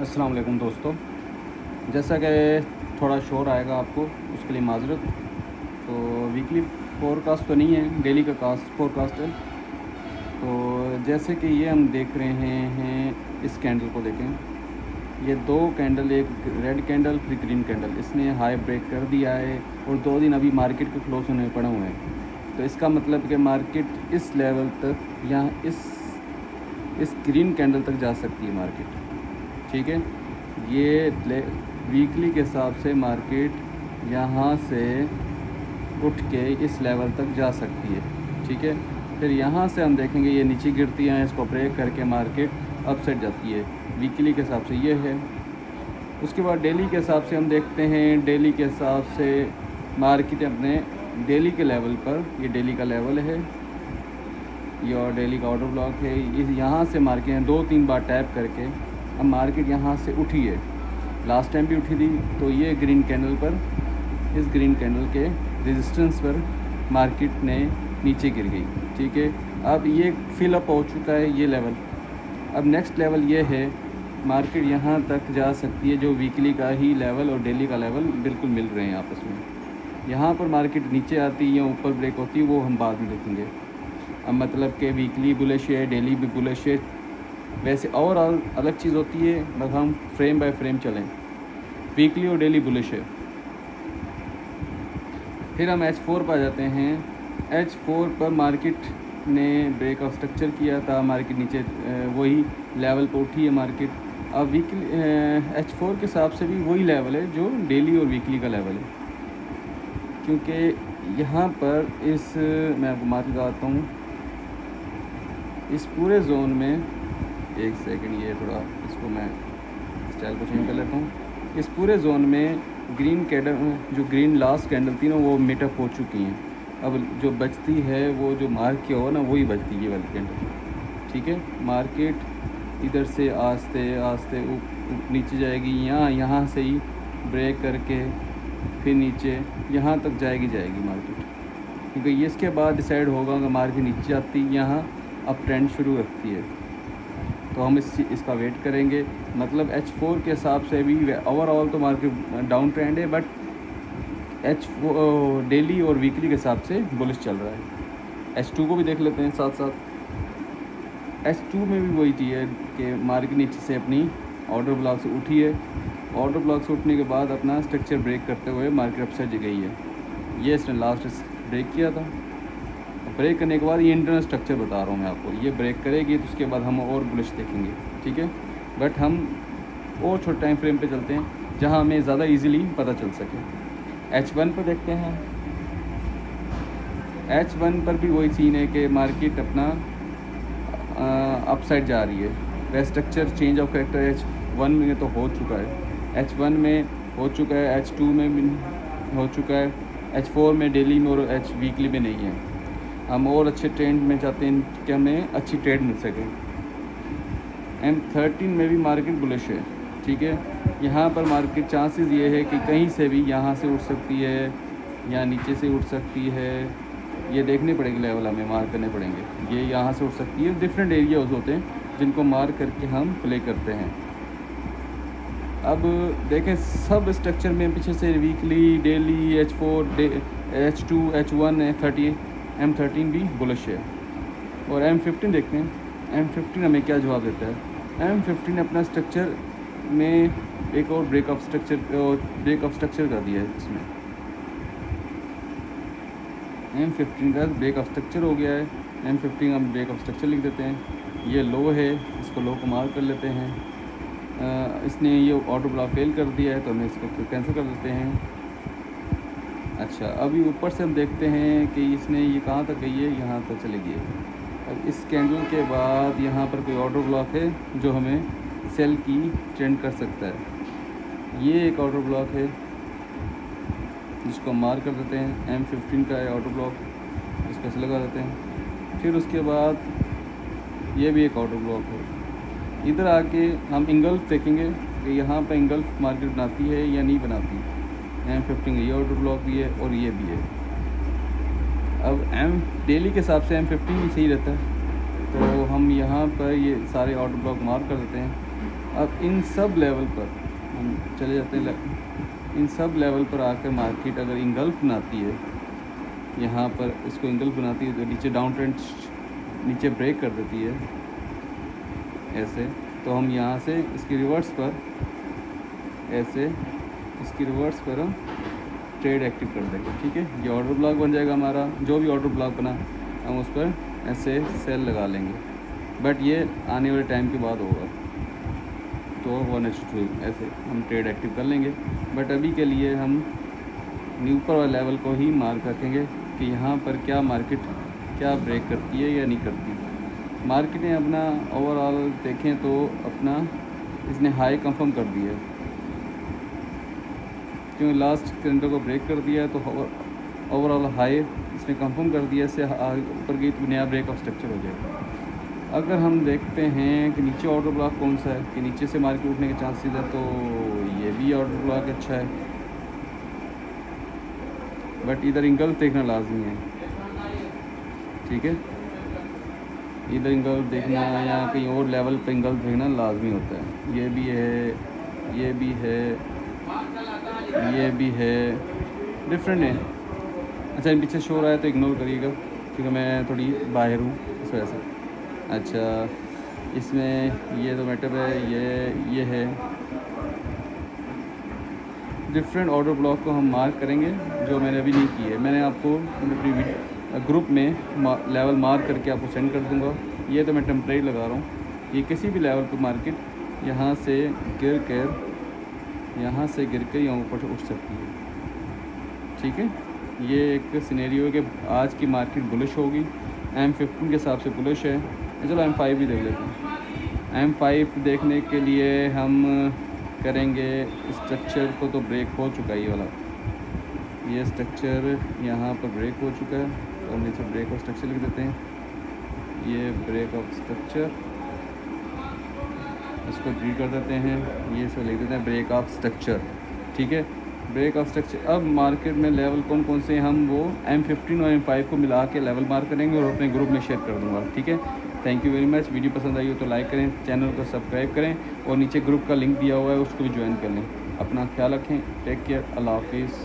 अस्सलाम वालेकुम दोस्तों। जैसा कि थोड़ा शोर आएगा आपको, उसके लिए माज़रत। तो वीकली फोरकास्ट तो नहीं है, डेली का कास्ट फोरकास्ट है। तो जैसे कि ये हम देख रहे हैं, इस कैंडल को देखें। ये दो कैंडल, एक रेड कैंडल फिर ग्रीन कैंडल, इसने हाई ब्रेक कर दिया है और 2 दिन अभी मार्केट के क्लोज होने पड़े हुए हैं। तो इसका मतलब कि मार्केट इस लेवल तक या इस ग्रीन कैंडल तक जा सकती है मार्केट। ठीक है, ये वीकली के हिसाब से मार्केट यहाँ से उठ के इस लेवल तक जा सकती है। ठीक है, फिर यहाँ से हम देखेंगे ये नीचे गिरती हैं, इसको ब्रेक करके मार्केट अपसाइड जाती है। वीकली के हिसाब से ये है। उसके बाद डेली के हिसाब से हम देखते हैं। डेली के हिसाब से मार्केट अपने डेली के लेवल पर, ये डेली का लेवल है, ये और डेली का ऑर्डर ब्लॉक है। इस यहाँ से मार्केट 2-3 बार टैप करके अब मार्केट यहाँ से उठी है। लास्ट टाइम भी उठी थी। तो ये ग्रीन कैंडल पर, इस ग्रीन कैंडल के रेजिस्टेंस पर मार्केट ने नीचे गिर गई। ठीक है, अब ये फिल अप हो चुका है ये लेवल। अब नेक्स्ट लेवल ये है, मार्केट यहाँ तक जा सकती है, जो वीकली का ही लेवल और डेली का लेवल बिल्कुल मिल रहे हैं आपस में। यहाँ पर मार्केट नीचे आती है या ऊपर ब्रेक होती है, वो हम बाद में देखेंगे। अब मतलब कि वीकली बुलिश है, डेली भी बुलिश है। वैसे और अलग चीज़ होती है, बस हम फ्रेम बाय फ्रेम चलें। वीकली और डेली बुलिश है। फिर हम H4 पर आ जाते हैं। H4 पर मार्केट ने ब्रेक ऑफ स्ट्रक्चर किया था, मार्केट नीचे वही लेवल पर उठी है मार्केट। अब वीकली H4 के हिसाब से भी वही लेवल है जो डेली और वीकली का लेवल है, क्योंकि यहाँ पर मैं आपको मार्क लगाता हूँ, इस पूरे जोन में, एक सेकंड, ये थोड़ा इसको मैं स्टाइल को चेंज कर लेता हूँ। इस पूरे जोन में ग्रीन कैंडल, जो ग्रीन लास्ट कैंडल थी ना, वो मीटअप हो चुकी हैं। अब जो बचती है, वो जो मार्क किया हो ना, वही बचती है ये वाली कैंडल। ठीक है, मार्केट इधर से आस्ते आस्ते नीचे जाएगी, यहाँ से ही ब्रेक करके फिर नीचे यहाँ तक जाएगी मार्केट, क्योंकि ये इसके बाद डिसाइड होगा कि मार्केट नीचे आती यहाँ अब ट्रेंड शुरू रखती है। तो हम इसका वेट करेंगे। मतलब H4 के हिसाब से भी ओवरऑल तो मार्केट डाउन ट्रेंड है, बट डेली और वीकली के हिसाब से बुलिश चल रहा है। H2 को भी देख लेते हैं साथ साथ। H2 में भी वही चीज़ है कि मार्केट नीचे से अपनी ऑर्डर ब्लॉक से उठी है। ऑर्डर ब्लॉक से उठने के बाद अपना स्ट्रक्चर ब्रेक करते हुए मार्केट अपसाइड गई है। ये इसने लास्ट ब्रेक किया था। ब्रेक करने के बाद ये इंटरनल स्ट्रक्चर बता रहा हूँ मैं आपको, ये ब्रेक करेगी तो उसके बाद हम और बुलिश देखेंगे। ठीक है, बट हम और छोटे टाइम फ्रेम पे चलते हैं जहाँ हमें ज़्यादा इजीली पता चल सके। H1 पर देखते हैं। H1 पर भी वही सीन है कि मार्केट अपना अपसाइड जा रही है। वह structure change of character H1 में तो हो चुका है, H1 में हो चुका है, H2 में भी हो चुका है, H4 में डेली में और H वीकली में नहीं है। हम और अच्छे ट्रेंड में चाहते हैं कि हमें अच्छी ट्रेड मिल सके। M13 में भी मार्केट बुलिश है। ठीक है, यहाँ पर मार्केट चांसेस ये है कि कहीं से भी यहाँ से उठ सकती है या नीचे से उठ सकती है। ये देखने पड़ेंगे, लेवल हमें मार्क करने पड़ेंगे। ये यहाँ से उठ सकती है। डिफरेंट एरियाज होते हैं जिनको मार्क करके हम प्ले करते हैं। अब देखें, सब स्ट्रक्चर में पीछे से weekly, daily, H4, H2, H1, M13 भी बुलिश है। और M15 देखते हैं, M15 हमें क्या जवाब देता है। M15 ने अपना स्ट्रक्चर में एक और ब्रेक ऑफ स्ट्रक्चर कर दिया है। इसमें M15 का ब्रेक ऑफ स्ट्रक्चर हो गया है। M15 हम ब्रेक ऑफ स्ट्रक्चर लिख देते हैं। ये लो है, इसको लो को मार्क कर लेते हैं। इसने ये ऑर्डर ब्लॉक फेल कर दिया है, तो हमें इसको कैंसिल कर देते हैं। अच्छा, अभी ऊपर से हम देखते हैं कि इसने ये कहाँ तक गई है, यहाँ तक चली गई है। अब इस कैंडल के बाद यहाँ पर कोई ऑर्डर ब्लॉक है जो हमें सेल की ट्रेंड कर सकता है। ये एक ऑर्डर ब्लॉक है जिसको मार्क कर देते हैं। M15 का है ऑर्डर ब्लॉक, इसको ऐसे लगा देते हैं। फिर उसके बाद ये भी एक ऑर्डर ब्लॉक है। इधर आके हम इंगल्फ देखेंगे कि यहाँ पर इंगल्फ मार्केट बनाती है या नहीं बनाती। M15 का ये ऑर्डर ब्लॉक भी है और ये भी है। अब डेली के हिसाब से M15 ही सही रहता है, तो हम यहाँ पर ये सारे ऑर्डर ब्लॉक मार्क कर देते हैं। अब इन सब लेवल पर हम चले जाते हैं, इन सब लेवल पर आकर मार्केट अगर इंगल्फ बनाती है, यहाँ पर इसको इंगल्फ बनाती है तो नीचे डाउन ट्रेंड नीचे ब्रेक कर देती है ऐसे, तो हम यहाँ से इसकी रिवर्स पर ऐसे इसकी रिवर्स पर हम ट्रेड एक्टिव कर देंगे। ठीक है, ये ऑर्डर ब्लॉक बन जाएगा हमारा। जो भी ऑर्डर ब्लॉक बना हम उस पर ऐसे सेल लगा लेंगे, बट ये आने वाले टाइम के बाद होगा, तो 1:2 ऐसे हम ट्रेड एक्टिव कर लेंगे। बट अभी के लिए हम ऊपर वाले लेवल को ही मार्क रखेंगे कि यहाँ पर क्या मार्केट क्या ब्रेक करती है या नहीं करती। मार्केट ने अपना ओवरऑल देखें तो अपना इसने हाई कंफर्म कर दिया है, क्योंकि लास्ट कैंडल को ब्रेक कर दिया है, तो ओवरऑल हाई इसने कंफर्म कर दिया, इससे ऊपर गई तो नया ब्रेक ऑफ स्ट्रक्चर हो जाएगा। अगर हम देखते हैं कि नीचे ऑर्डर ब्लॉक कौन सा है कि नीचे से मार्केट उठने के चांसेस है, तो ये भी ऑर्डर ब्लॉक अच्छा है, बट इधर इंगल्फ देखना लाजमी है। ठीक है, इधर इंगल्फ देखना या कहीं और लेवल पे इंगल्फ देखना लाजमी होता है। ये भी है, ये भी है, ये भी है, डिफरेंट है। अच्छा, इन पीछे शोर आया तो इग्नोर करिएगा, क्योंकि मैं थोड़ी बाहर हूँ इस वजह से। अच्छा, इसमें ये तो मैटर है, ये है। डिफरेंट ऑर्डर ब्लॉक को हम मार्क करेंगे, जो मैंने अभी नहीं की है। मैंने आपको अपने ग्रुप में लेवल मार्क करके आपको सेंड कर दूंगा। ये तो मैं टेम्परेरी लगा रहा हूँ। ये किसी भी लेवल पर मार्केट यहाँ से गिर कर यहाँ ऊपर उठ सकती है। ठीक है, ये एक सिनेरियो है कि आज की मार्केट बुलिश होगी, M15 के हिसाब से बुलिश है। चलो M5 भी देख लेते हैं। M5 देखने के लिए हम करेंगे स्ट्रक्चर को, तो ब्रेक हो चुका है ये वाला, ये स्ट्रक्चर यहाँ पर ब्रेक हो चुका है, तो हम नीचे ब्रेक ऑफ स्ट्रक्चर लिख देते हैं। ये ब्रेक ऑफ स्ट्रक्चर, इसको रीड कर देते हैं, ये इसको लिख देते हैं ब्रेक ऑफ स्ट्रक्चर। ठीक है, ब्रेक ऑफ स्ट्रक्चर। अब मार्केट में लेवल कौन कौन से हम वो M15 और M5 को मिला के लेवल मार्क करेंगे और अपने ग्रुप में शेयर कर दूँगा। ठीक है, thank you very much. Video पसंद आई हो तो लाइक करें, चैनल को सब्सक्राइब करें और नीचे ग्रुप का लिंक दिया हुआ है उसको भी ज्वाइन कर लें। अपना ख्याल रखें, टेक केयर, अल्लाह हाफिज़।